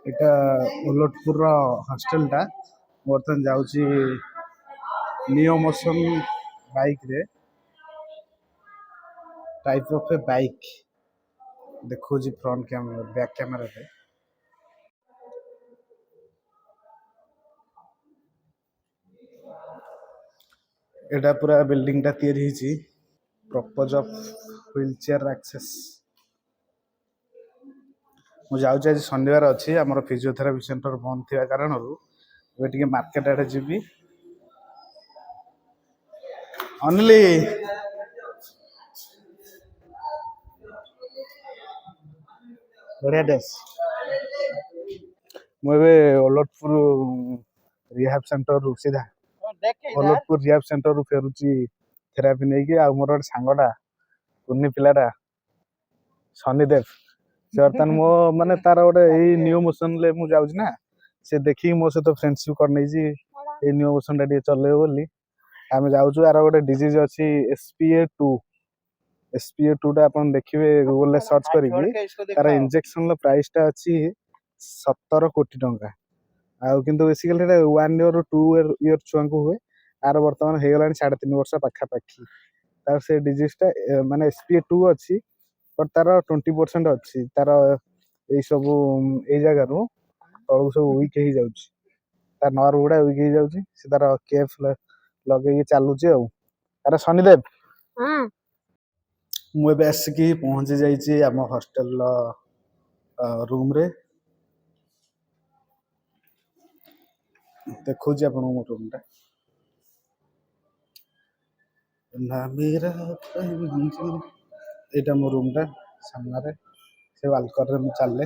এটা ଓଲଟପୁର ହଷ୍ଟେଲଟା ବର୍ତ୍ତମାନ ଯାଉଛି ନିଓ ମୋସନ ବାଇକରେ ଟାଇପ ଅଫ ଏ ବାଇକ୍ ଦେଖଉଛି ଫ୍ରଣ୍ଟ କ୍ୟାମେରା ବ୍ୟାକ୍ କ୍ୟାମେରାରେ। ଏଇଟା ପୁରା ବିଲ୍ଡିଂଟା ତିଆରି ହେଇଛି purpose of wheelchair access. ମୁଁ ଯାଉଛି ଆଜି ଶନିବାର ଅଛି ଆମର ଫିଜିଓଥେରାପି ସେଣ୍ଟର ବନ୍ଦ ଥିବା କାରଣରୁ ଏବେ ଟିକେ ମାର୍କେଟ ଆଡେ ଯିବି। ଅନିଲି ବଢିଆ ଡ୍ରେସ୍। ମୁଁ ଏବେ ଓଲଟପୁର ରିହାବ ସେଣ୍ଟରରୁ ସିଧା ଓଲଟପୁର ରିହାବ ସେଣ୍ଟରରୁ ଫେରୁଛି ଥେରାପି ନେଇକି। ଆଉ ମୋର ଗୋଟେ ସାଙ୍ଗଟା କୁନି ପିଲାଟା ଶନିଦେବ, ସେ ବର୍ତ୍ତମାନ ମୋ ମାନେ ତାର ଗୋଟେ ଏଇ ନିଓ ମୋସନରେ ମୁଁ ଯାଉଛି ନା, ସେ ଦେଖିକି ମୋ ସହିତ ଫ୍ରେଣ୍ଡସିପ କରିନେଇଛି ଏଇ ନିଓ ମୋସନ ଟା ଟିକେ ଚଲେଇବ ବୋଲି। ଆମେ ଯାଉଛୁ। ଆର ଗୋଟେ ଡିଜିଜ ଅଛି SPA2। SPA2 ଟା ଆପଣ ଦେଖିବେ ଗୁଗଲରେ ସର୍ଚ୍ଚ କରିକି, ତାର ଇଞ୍ଜେକ୍ସନର ପ୍ରାଇସଟା ଅଛି 17 କୋଟି ଟଙ୍କା। ଆଉ କିନ୍ତୁ ବେସିକାଲି ଏଟା 1 ଇୟର 2 ଇୟର ଛୁଆଙ୍କୁ ହୁଏ। ଆର ବର୍ତ୍ତମାନ ହେଇଗଲାଣି 3.5 ବର୍ଷ ପାଖାପାଖି। ତାର ସେ ଡିଜିଜଟା ମାନେ SPA2 ଅଛି, ବଟ୍ ତାର 20% ଅଛି। ତାର ଏଇ ସବୁ ଏଇ ଜାଗାରୁ ତଳକୁ ସବୁ ୱିକ୍ ହେଇଯାଉଛି, ତା ନର୍ଭ ଗୁଡା ୱିକ୍ ହେଇଯାଉଛି। ସେ ତାର କେଫ୍ ଲଗେଇକି ଚାଲୁଛି ଆଉ। ଆରେ ଶନିଦେବ, ମୁଁ ଏବେ ଆସିକି ପହଞ୍ଚି ଯାଇଛି ଆମ ହଷ୍ଟେଲର ରୁମରେ। ଦେଖଉଛି ଆପଣଙ୍କୁ ମୋ ରୁମଟା। ଏଇଟା ମୋ ରୁମଟା ସାମ୍ନାରେ, ସେ ବାଲକନିରେ ମୁଁ ଚାଲେ।